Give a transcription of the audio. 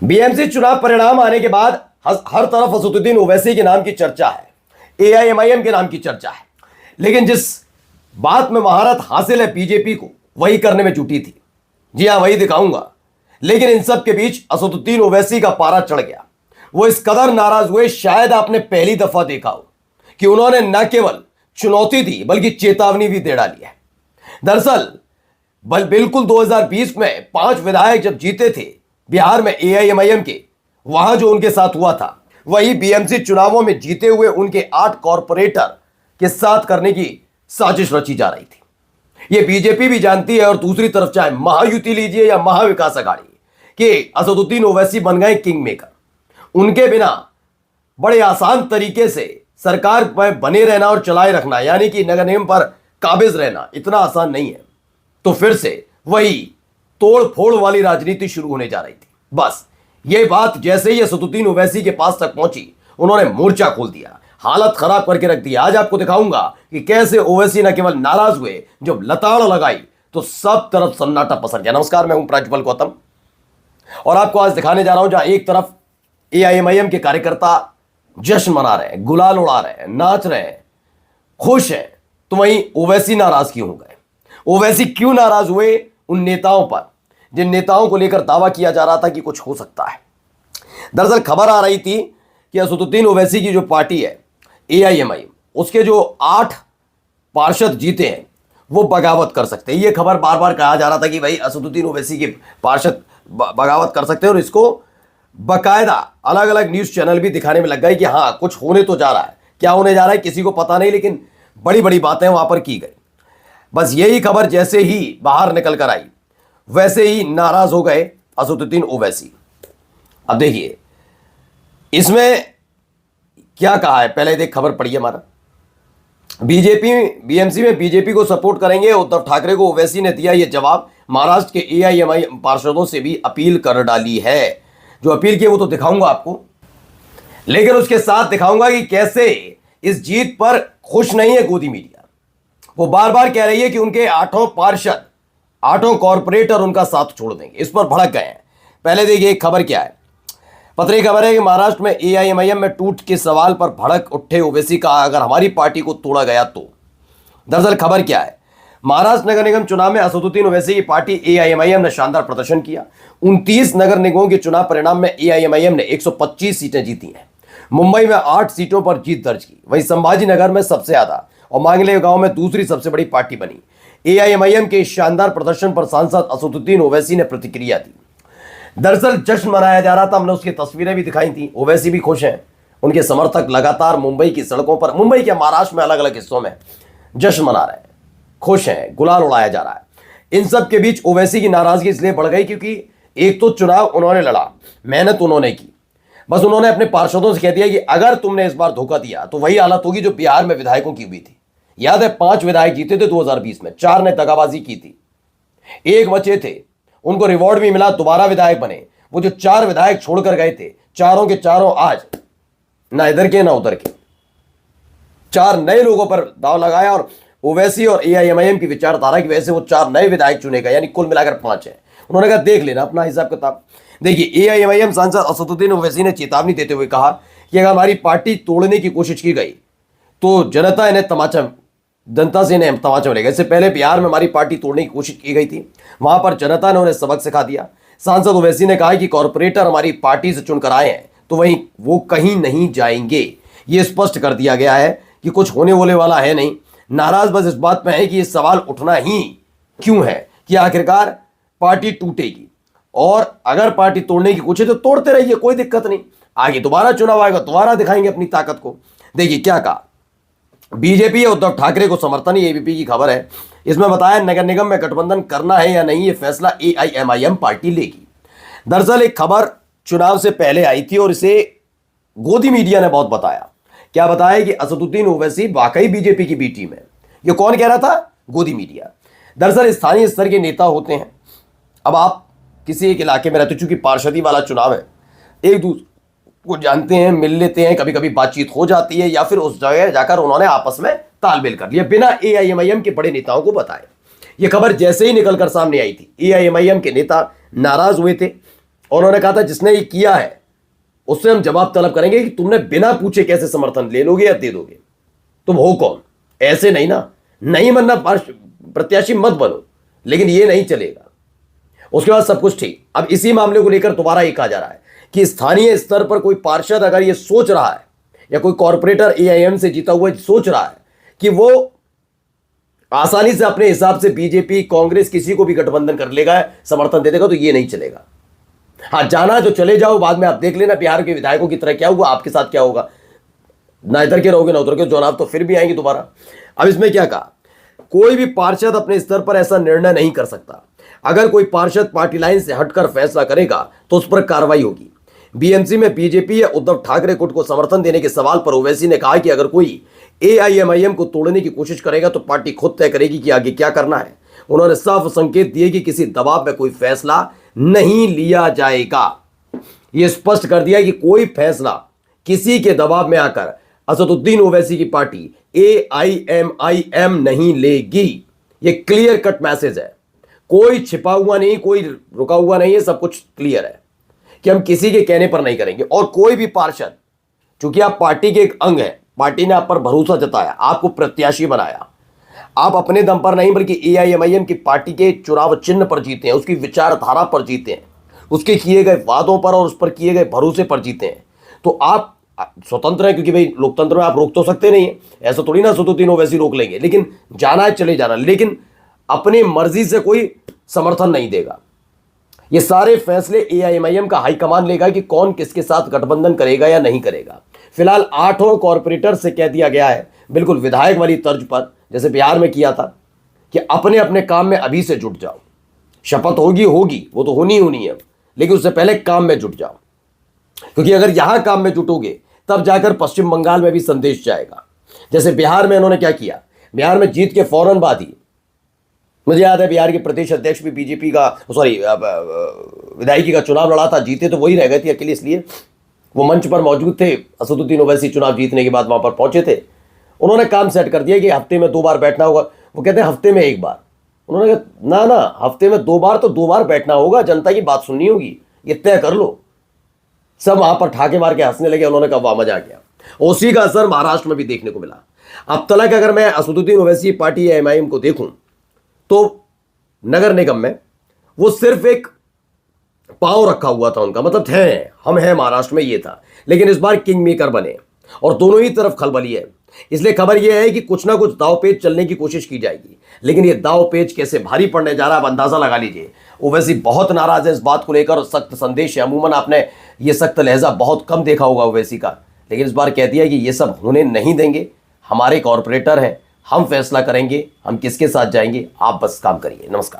BMC चुनाव परिणाम आने के बाद हर तरफ असदुद्दीन ओवैसी के नाम की चर्चा है, एआईएमआईएम के नाम की चर्चा है। लेकिन जिस बात में महारत हासिल है बीजेपी को, वही करने में जुटी थी। जी हां, वही दिखाऊंगा। लेकिन इन सब के बीच असदुद्दीन ओवैसी का पारा चढ़ गया। वो इस कदर नाराज हुए, शायद आपने पहली दफा देखा हो कि उन्होंने न केवल चुनौती दी बल्कि चेतावनी भी दे डाली है। दरअसल बिल्कुल 2020 में 5 विधायक जब जीते थे बिहार में एआईएमआईएम के, वहां जो उनके साथ हुआ था वही बीएमसी चुनावों में जीते हुए उनके 8 कॉरपोरेटर के साथ करने की साजिश रची जा रही थी। यह बीजेपी भी जानती है, और दूसरी तरफ चाहे महायुति लीजिए या महाविकास अघाड़ी, कि असदुद्दीन ओवैसी बन गए किंग मेकर। उनके बिना बड़े आसान तरीके से सरकार में बने रहना और चलाए रखना, यानी कि नगर निगम पर काबिज रहना, इतना आसान नहीं है। तो फिर से वही तोड़ फोड़ वाली राजनीति शुरू होने जा रही थी। बस ये बात जैसे ही असदुद्दीन ओवैसी के पास तक पहुंची, उन्होंने मोर्चा खोल दिया, हालत खराब करके रख दिया। आज आपको दिखाऊंगा कि कैसे ओवैसी न केवल नाराज हुए, जब लताड़ लगाई तो सब तरफ सन्नाटा पसर गया। नमस्कार, मैं हूं प्रज्वल गौतम और आपको आज दिखाने जा रहा हूं जहां एक तरफ एआईएमआईएम के कार्यकर्ता जश्न मना रहे हैं, गुलाल उड़ा रहे हैं, नाच रहे हैं, खुश हैं, तो वहीं ओवैसी नाराज क्यों हो गए? ओवैसी क्यों नाराज हुए उन नेताओं पर जिन नेताओं को लेकर दावा किया जा रहा था कि कुछ हो सकता है? दरअसल खबर आ रही थी कि असदुद्दीन ओवैसी की जो पार्टी है एआईएमआईएम, उसके जो 8 पार्षद जीते हैं वो बगावत कर सकते हैं। ये खबर बार बार कहा जा रहा था कि भाई असदुद्दीन ओवैसी के पार्षद बगावत कर सकते हैं, और इसको बकायदा अलग अलग न्यूज चैनल भी दिखाने में लग गए कि हाँ, कुछ होने तो जा रहा है। क्या होने जा रहा है किसी को पता नहीं, लेकिन बड़ी बड़ी बातें वहां पर की गई। बस यही खबर जैसे ही बाहर निकल कर आई, वैसे ही नाराज हो गए असदुद्दीन ओवैसी। अब देखिए इसमें क्या कहा है, पहले देख खबर पढ़िए हमारा। बीएमसी में बीजेपी को सपोर्ट करेंगे उद्धव ठाकरे को ओवैसी ने दिया यह जवाब। महाराष्ट्र के एआईएमआईएम पार्षदों से भी अपील कर डाली है। जो अपील की वो तो दिखाऊंगा आपको, लेकिन उसके साथ दिखाऊंगा कि कैसे इस जीत पर खुश नहीं है गोदी मीडिया। वो बार बार कह रही है कि उनके 8 पार्षद, 8 कॉरपोरेटर उनका साथ छोड़ देंगे। इस पर भड़क गए हैं। पहले देखिए एक खबर क्या है। पत्री खबर है कि महाराष्ट्र में एआईएमआईएम में टूट के सवाल पर भड़क उठे ओवैसी का, अगर हमारी पार्टी को तोड़ा गया तो। दरअसल खबर क्या है, महाराष्ट्र नगर निगम चुनाव में असदुद्दीन ओवैसी की पार्टी एआईएमआईएम ने शानदार प्रदर्शन किया। 29 नगर निगमों के चुनाव परिणाम में एआईएमआईएम ने 125 सीटें जीती हैं। मुंबई में 8 सीटों पर जीत दर्ज की। वहीं संभाजी नगर में सबसे ज्यादा और मांगले गांव में दूसरी सबसे बड़ी पार्टी बनी। एआईएमआईएम के शानदार प्रदर्शन पर सांसद असदुद्दीन ओवैसी ने प्रतिक्रिया दी। दरअसल जश्न मनाया जा रहा था, हमने उसकी तस्वीरें भी दिखाई थी। ओवैसी भी खुश हैं, उनके समर्थक लगातार मुंबई की सड़कों पर, मुंबई के महाराष्ट्र में अलग अलग हिस्सों में जश्न मना रहे हैं, खुश हैं, गुलाल उड़ाया जा रहा है। इन सब के बीच ओवैसी की नाराजगी इसलिए बढ़ गई क्योंकि एक तो चुनाव उन्होंने लड़ा, मेहनत उन्होंने की, बस उन्होंने अपने पार्षदों से कह दिया कि अगर तुमने इस बार धोखा दिया तो वही हालत होगी जो बिहार में विधायकों की हुई थी। याद है 5 विधायक जीते थे 2020 में, 4 ने दगाबाजी की थी, 1 बचे थे, उनको रिवॉर्ड भी मिला, दोबारा विधायक बने। वो जो 4 विधायक छोड़कर गए थे, चारों के चारों आज ना इधर के ना उधर के, 4 नए लोगों पर दाव लगाया। और ओवैसी और एआईएमआईएम की विचारधारा की वजह से वो 4 नए विधायक चुने गए, यानी कुल मिलाकर 5 है। उन्होंने कहा देख लेना अपना हिसाब किताब। देखिए एआईएमआईएम सांसद असदुद्दीन ओवैसी ने चेतावनी देते हुए कहा कि अगर हमारी पार्टी तोड़ने की कोशिश की गई तो जनता से इन्हें तमाचा मिलेगा। इससे पहले बिहार में हमारी पार्टी तोड़ने की कोशिश की गई थी, वहां पर जनता ने उन्हें सबक सिखा दिया। सांसद ओवैसी ने कहा कि कॉरपोरेटर हमारी पार्टी से चुनकर आए हैं तो वहीं वो कहीं नहीं जाएंगे। ये स्पष्ट कर दिया गया है कि कुछ होने वाला है नहीं। नाराज बस इस बात में है कि ये सवाल उठना ही क्यों है कि आखिरकार पार्टी टूटेगी, और अगर पार्टी तोड़ने की कोशिश तो तोड़ते रहिए, कोई दिक्कत नहीं, आगे दोबारा चुनाव आएगा, दोबारा दिखाएंगे अपनी ताकत को। देखिए क्या कहा, बीजेपी या उद्धव ठाकरे को समर्थन, ये एबीपी की खबर है। इसमें बताया नगर निगम में गठबंधन करना है या नहीं, ये फैसला एआईएमआईएम पार्टी लेगी। दरअसल एक खबर चुनाव से पहले आई थी और इसे गोदी मीडिया ने बहुत बताया। क्या बताया कि असदुद्दीन ओवैसी वाकई बीजेपी की बी टीम है। ये कौन कह रहा था? गोदी मीडिया। दरअसल स्थानीय स्तर के नेता होते हैं। अब आप किसी एक इलाके में रहते, चूंकि पार्षदी वाला चुनाव है, एक दूसरे को जानते हैं, मिल लेते हैं, कभी कभी बातचीत हो जाती है, या फिर उस जगह जाकर उन्होंने आपस में तालमेल कर लिया बिना एआईएमआईएम के बड़े नेताओं को बताए। यह खबर जैसे ही निकलकर सामने आई थी, एआईएमआईएम के नेता नाराज हुए थे और उन्होंने कहा था जिसने ये किया है उससे हम जवाब तलब करेंगे कि तुमने बिना पूछे कैसे समर्थन ले लोगे या दे दोगे, तुम हो कौन। ऐसे नहीं ना, नहीं बनना प्रत्याशी मत बनो, लेकिन ये नहीं चलेगा। उसके बाद सब कुछ ठीक। अब इसी मामले को लेकर दोबारा ये कहा जा रहा है कि स्थानीय स्तर पर कोई पार्षद अगर ये सोच रहा है या कोई कॉर्पोरेटर एआईएम से जीता हुआ सोच रहा है कि वो आसानी से अपने हिसाब से बीजेपी कांग्रेस किसी को भी गठबंधन कर लेगा, समर्थन दे देगा, तो ये नहीं चलेगा। हाँ, जाना तो चले जाओ, बाद में आप देख लेना बिहार के विधायकों की तरह क्या हुआ, आपके साथ क्या होगा। ना इधर के रहोगे ना उधर के, चुनाव तो फिर भी आएंगे दोबारा। अब इसमें क्या कहा, कोई भी पार्षद अपने स्तर पर ऐसा निर्णय नहीं कर सकता। अगर कोई पार्षद पार्टी लाइन से हटकर फैसला करेगा तो उस पर कार्रवाई होगी। बीएमसी में बीजेपी या उद्धव ठाकरे गुट को समर्थन देने के सवाल पर ओवैसी ने कहा कि अगर कोई एआईएमआईएम को तोड़ने की कोशिश करेगा तो पार्टी खुद तय करेगी कि आगे क्या करना है। उन्होंने साफ संकेत दिए कि किसी दबाव में कोई फैसला नहीं लिया जाएगा। यह स्पष्ट कर दिया कि कोई फैसला किसी के दबाव में आकर असदुद्दीन ओवैसी की पार्टी एआईएमआईएम नहीं लेगी। यह क्लियर कट मैसेज है, कोई छिपा हुआ नहीं, कोई रुका हुआ नहीं है, सब कुछ क्लियर है कि हम किसी के कहने पर नहीं करेंगे। और कोई भी पार्षद, चूंकि आप पार्टी के एक अंग हैं, पार्टी ने आप पर भरोसा जताया, आपको प्रत्याशी बनाया, आप अपने दम पर नहीं बल्कि एआईएमआईएम की पार्टी के चुनाव चिन्ह पर जीते हैं, उसकी विचारधारा पर जीते हैं, उसके किए गए वादों पर और उस पर किए गए भरोसे पर जीते हैं, तो आप स्वतंत्र हैं। क्योंकि भाई लोकतंत्र में आप रोक तो सकते नहीं है, ऐसा थोड़ी ना असदुद्दीन ओवैसी रोक लेंगे, लेकिन जाना है चले जाना, लेकिन अपनी मर्जी से कोई समर्थन नहीं देगा। ये सारे फैसले एआईएमआईएम का हाईकमान लेगा कि कौन किसके साथ गठबंधन करेगा या नहीं करेगा। फिलहाल 8 कॉर्पोरेटर से कह दिया गया है, बिल्कुल विधायक वाली तर्ज पर, जैसे बिहार में किया था, कि अपने अपने काम में अभी से जुट जाओ। शपथ होगी वो तो होनी है, लेकिन उससे पहले काम में जुट जाओ, क्योंकि अगर यहां काम में जुटोगे तब जाकर पश्चिम बंगाल में भी संदेश जाएगा। जैसे बिहार में इन्होंने क्या किया, बिहार में जीत के फौरन बाद ही, मुझे याद है बिहार के प्रदेश अध्यक्ष भी बीजेपी का विधायकी का चुनाव लड़ा था, जीते तो वही रह गए थे अकेले, इसलिए वो मंच पर मौजूद थे। असदुद्दीन ओवैसी चुनाव जीतने के बाद वहां पर पहुंचे थे। उन्होंने काम सेट कर दिया कि हफ्ते में 2 बार बैठना होगा। वो कहते हैं हफ्ते में 1 बार, उन्होंने कहा ना हफ्ते में 2 बार, तो 2 बार बैठना होगा, जनता की बात सुननी होगी, ये तय कर लो। सब वहां पर ठाके मार के हंसने लगे। उन्होंने कहा वाह मजा आ गया। उसी का असर महाराष्ट्र में भी देखने को मिला। अब तक अगर मैं असदुद्दीन ओवैसी पार्टी एमआईएम को देखूं तो नगर निगम में वो सिर्फ एक पांव रखा हुआ था उनका, मतलब थे हम हैं महाराष्ट्र में, ये था। लेकिन इस बार किंग मेकर बने और दोनों ही तरफ खलबली है। इसलिए खबर यह है कि कुछ ना कुछ दाव पेच चलने की कोशिश की जाएगी, लेकिन ये दाव पेच कैसे भारी पड़ने जा रहा है, अब अंदाजा लगा लीजिए। ओवैसी बहुत नाराज है इस बात को लेकर और सख्त संदेश है। अमूमन आपने ये सख्त लहजा बहुत कम देखा होगा ओवैसी का, लेकिन इस बार कह दिया कि ये सब होने नहीं देंगे। हमारे कॉर्पोरेटर हैं, हम फैसला करेंगे हम किसके साथ जाएंगे, आप बस काम करिए। नमस्कार।